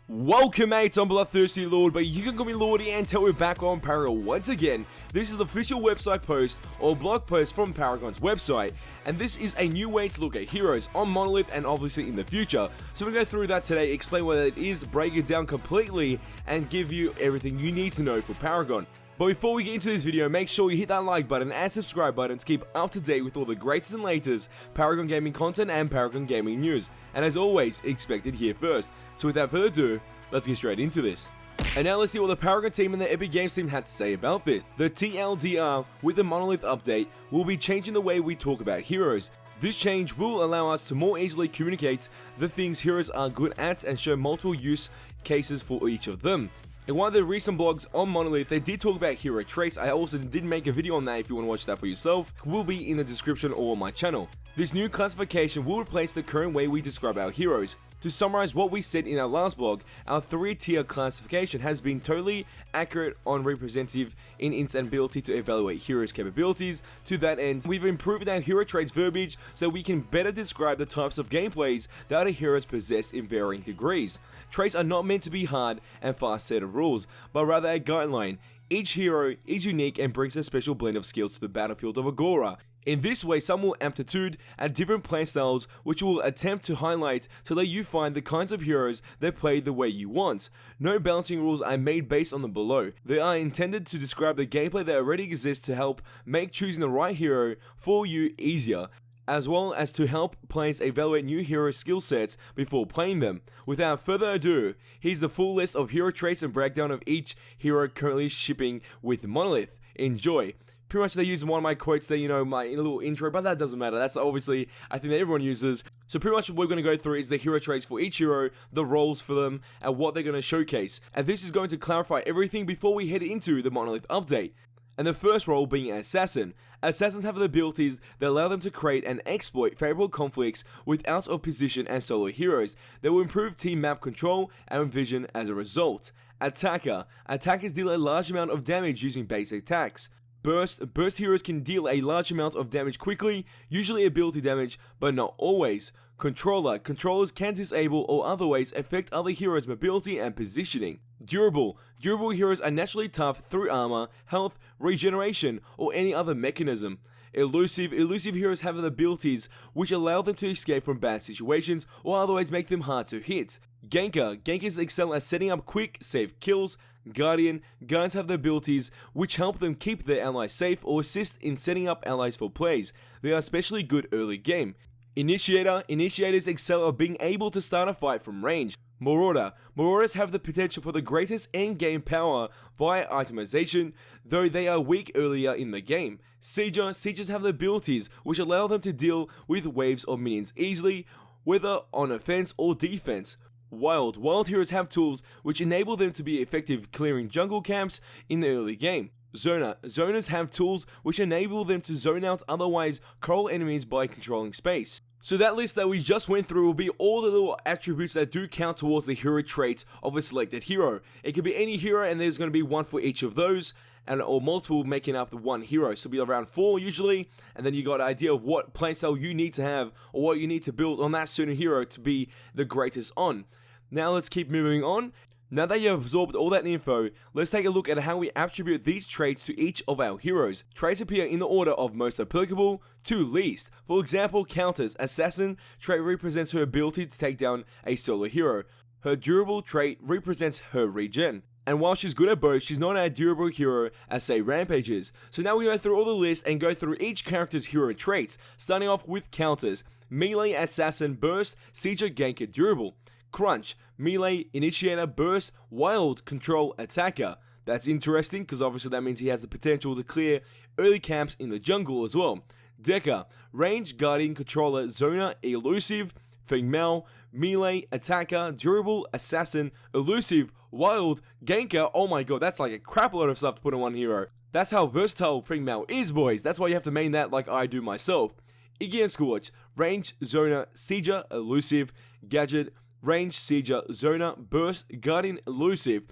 Welcome mates, I'm Bloodthirsty Lord, but you can call me Lordy until we're back on Paragon once again. This is the official website post or blog post from Paragon's website, and this is a new way to look at heroes on Monolith and obviously in the future. So we're going to go through that today, explain what it is, break it down completely, and give you everything you need to know for Paragon. But before we get into this video, make sure you hit that like button and subscribe button to keep up to date with all the greatest and latest Paragon gaming content and Paragon gaming news. And as always, expect it here first. So without further ado, let's get straight into this. And now let's see what the Paragon team and the Epic Games team had to say about this. The TLDR with the Monolith update will be changing the way we talk about heroes. This change will allow us to more easily communicate the things heroes are good at and show multiple use cases for each of them. In one of the recent blogs on Monolith, they did talk about hero traits. I also did make a video on that if you want to watch that for yourself. It will be in the description or on my channel. This new classification will replace the current way we describe our heroes. To summarize what we said in our last blog, our 3-tier classification has been totally accurate on representative in its ability to evaluate heroes' capabilities. To that end, we've improved our hero traits verbiage so we can better describe the types of gameplays that our heroes possess in varying degrees. Traits are not meant to be hard and fast set of rules, but rather a guideline. Each hero is unique and brings a special blend of skills to the battlefield of Agora. In this way, some will aptitude at different playstyles, which will attempt to highlight to let you find the kinds of heroes that play the way you want. No balancing rules are made based on the below. They are intended to describe the gameplay that already exists to help make choosing the right hero for you easier, as well as to help players evaluate new hero skill sets before playing them. Without further ado, here's the full list of hero traits and breakdown of each hero currently shipping with Monolith. Enjoy. Pretty much they use one of my quotes there, you know, my little intro, but that doesn't matter. That's obviously, I think that everyone uses. So pretty much what we're going to go through is the hero traits for each hero, the roles for them, and what they're going to showcase. And this is going to clarify everything before we head into the Monolith update. And the first role being Assassin. Assassins have the abilities that allow them to create and exploit favorable conflicts with out of position and solo heroes that will improve team map control and vision as a result. Attacker. Attackers deal a large amount of damage using basic attacks. Burst heroes can deal a large amount of damage quickly, usually ability damage, but not always. Controller. Controllers can disable or otherwise affect other heroes' mobility and positioning. Durable. Durable heroes are naturally tough through armor, health, regeneration, or any other mechanism. Elusive. Elusive heroes have the abilities which allow them to escape from bad situations or otherwise make them hard to hit. Ganker. Gankers excel at setting up quick, safe kills. Guardian. Guardians have the abilities which help them keep their allies safe or assist in setting up allies for plays. They are especially good early game. Initiator. Initiators excel at being able to start a fight from range. Marauder. Marauders have the potential for the greatest end-game power via itemization, though they are weak earlier in the game. Sieger. Siegers have the abilities which allow them to deal with waves of minions easily, whether on offense or defense. Wild. Wild heroes have tools which enable them to be effective clearing jungle camps in the early game. Zoner. Zoners have tools which enable them to zone out otherwise control enemies by controlling space. So that list that we just went through will be all the little attributes that do count towards the hero traits of a selected hero. It could be any hero and there's going to be one for each of those, and or multiple making up the one hero. So it'll be around 4 usually, and then you got an idea of what playstyle you need to have or what you need to build on that certain hero to be the greatest on. Now let's keep moving on. Now that you've absorbed all that info, let's take a look at how we attribute these traits to each of our heroes. Traits appear in the order of most applicable to least. For example, counters. Assassin trait represents her ability to take down a solo hero. Her durable trait represents her regen. And while she's good at both, she's not a durable hero as say Rampage is. So now we go through all the list and go through each character's hero traits, starting off with counters. Melee, Assassin, Burst, Sieger, Ganker, Durable. Crunch, Melee, Initiator, Burst, Wild, Control, Attacker. That's interesting because obviously that means he has the potential to clear early camps in the jungle as well. Decker, Range, Guardian, Controller, Zoner, Elusive, Female, Melee, Attacker, Durable, Assassin, Elusive, Wild, Ganker. Oh my god, that's like a crap load of stuff to put in one hero. That's how versatile Female is, boys. That's why you have to main that like I do myself. Iggy and Scorch, Range, Zoner, Sieger, Elusive, Gadget, Range, Sieger, Zoner, Burst, Guardian, Elusive.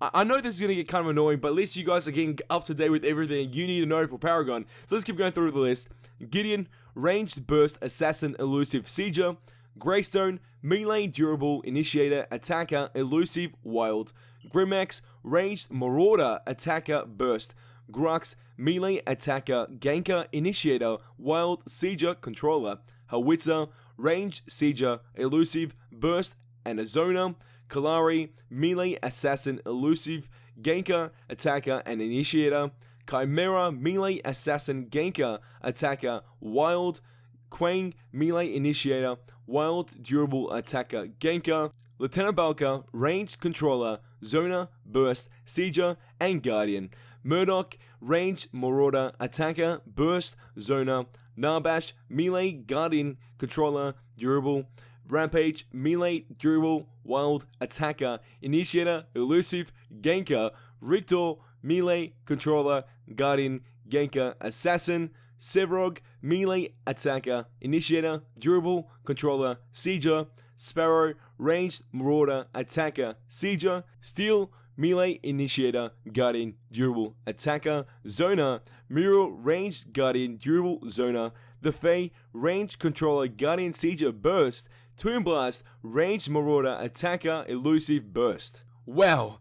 I know this is going to get kind of annoying, but at least you guys are getting up to date with everything you need to know for Paragon. So let's keep going through the list. Gideon, Ranged, Burst, Assassin, Elusive, Sieger, Greystone, melee, durable, initiator, attacker, elusive, wild. Grimax, ranged, marauder, attacker, burst. Grux, melee, attacker, ganker, initiator, wild, sieger, controller. Howitzer, ranged, sieger, elusive, burst, and a zoner. Kalari, melee, assassin, elusive, ganker, attacker, and initiator. Chimera, melee, assassin, ganker, attacker, wild. Quang, melee, initiator, wild, durable, attacker, ganker. Lieutenant Balka, ranged, controller, zoner, burst, sieger, and guardian. Murdoch, ranged, marauder, attacker, burst, zoner. Narbash, melee, guardian, controller, durable. Rampage, melee, durable, wild, attacker, initiator, elusive, ganker. Rictor, melee, controller, guardian, ganker, assassin. Sevrog, melee, attacker, initiator, durable, controller, sieger. Sparrow, ranged, marauder, attacker, sieger. Steel, melee, initiator, guardian, durable, attacker. Zoner, Mural, ranged, guardian, durable, zoner. The Fae, ranged, controller, guardian, sieger, burst. Twinblast, ranged, marauder, attacker, elusive, burst. Wow,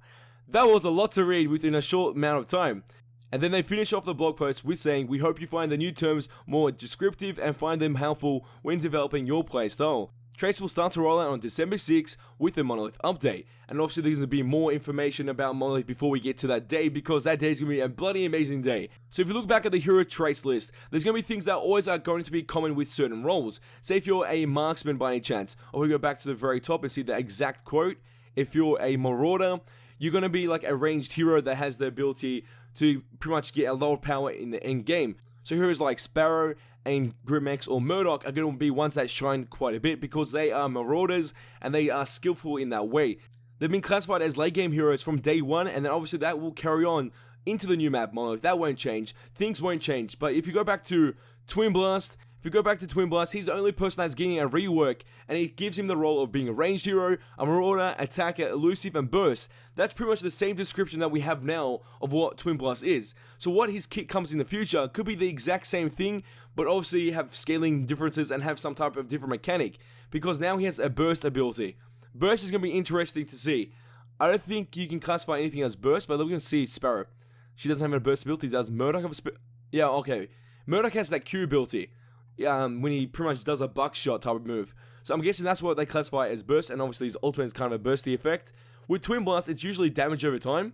that was a lot to read within a short amount of time. And then they finish off the blog post with saying, we hope you find the new terms more descriptive and find them helpful when developing your playstyle. Traits will start to roll out on December 6th with the Monolith update. And obviously there's going to be more information about Monolith before we get to that day, because that day is going to be a bloody amazing day. So if you look back at the hero traits list, there's going to be things that always are going to be common with certain roles. Say if you're a marksman by any chance, or we go back to the very top and see the exact quote. If you're a marauder, you're going to be like a ranged hero that has the ability to pretty much get a lot of power in the end game. So heroes like Sparrow and Grimax or Murdoch are going to be ones that shine quite a bit because they are marauders and they are skillful in that way. They've been classified as late game heroes from day one, and then obviously that will carry on into the new map Monolith. That won't change. Things won't change. But if you go back to Twinblast, he's the only person that's getting a rework, and it gives him the role of being a ranged hero, a marauder, attacker, elusive, and burst. That's pretty much the same description that we have now of what Twinblast is. So what his kit comes in the future could be the exact same thing, but obviously have scaling differences and have some type of different mechanic, because now he has a burst ability. Burst is going to be interesting to see. I don't think you can classify anything as burst, but we're going to see Sparrow. She doesn't have a burst ability. Does Murdoch have a Yeah, okay. Murdoch has that Q ability. When he pretty much does a buckshot type of move. So I'm guessing that's what they classify as burst, and obviously his ultimate is kind of a bursty effect. With Twinblast, it's usually damage over time,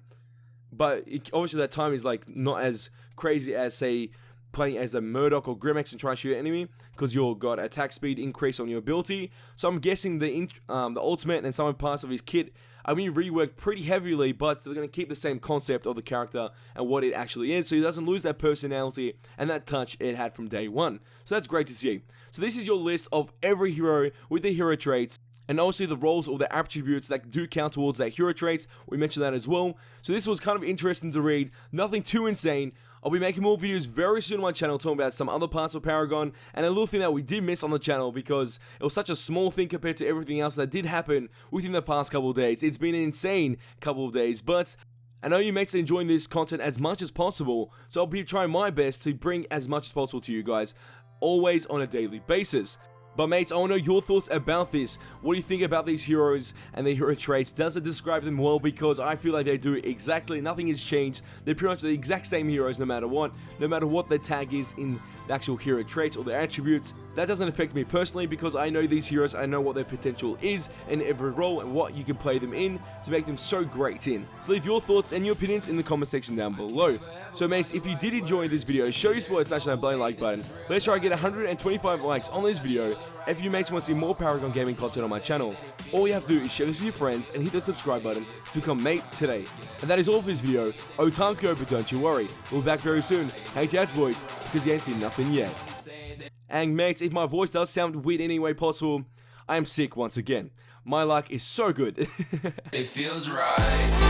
but obviously that time is like not as crazy as, say, playing as a Murdoch or Grimax and trying to shoot an enemy, because you've got attack speed increase on your ability. So I'm guessing the ultimate and some parts of his kit are being reworked pretty heavily, but they're going to keep the same concept of the character and what it actually is, so he doesn't lose that personality and that touch it had from day one. So that's great to see. So this is your list of every hero with the hero traits, and obviously the roles or the attributes that do count towards that hero traits. We mentioned that as well. So this was kind of interesting to read. Nothing too insane. I'll be making more videos very soon on my channel talking about some other parts of Paragon and a little thing that we did miss on the channel because it was such a small thing compared to everything else that did happen within the past couple of days. It's been an insane couple of days, but I know you mates are enjoying this content as much as possible, so I'll be trying my best to bring as much as possible to you guys, always on a daily basis. But mates, I want to know your thoughts about this. What do you think about these heroes and their hero traits? Does it describe them well? Because I feel like they do exactly, nothing has changed. They're pretty much the exact same heroes no matter what their tag is in the actual hero traits or their attributes. That doesn't affect me personally because I know these heroes, I know what their potential is in every role and what you can play them in to make them so great in. So leave your thoughts and your opinions in the comment section down below. So mates, if you did enjoy this video, show your support by smashing that bloody like button. Let's try to get 125 likes on this video. If you mates want to see more Paragon gaming content on my channel, all you have to do is share this with your friends and hit the subscribe button to become mate today. And that is all for this video. Oh, time's go, but don't you worry. We'll be back very soon. Hey, Chats boys, because you ain't seen nothing yet. And mates, if my voice does sound weird any way possible, I am sick once again. My luck is so good. It feels right.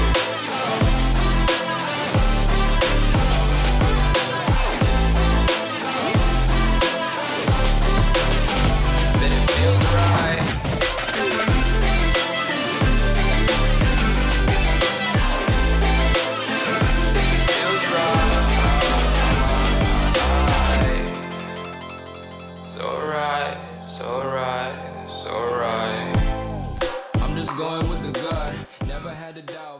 So right, so without a doubt.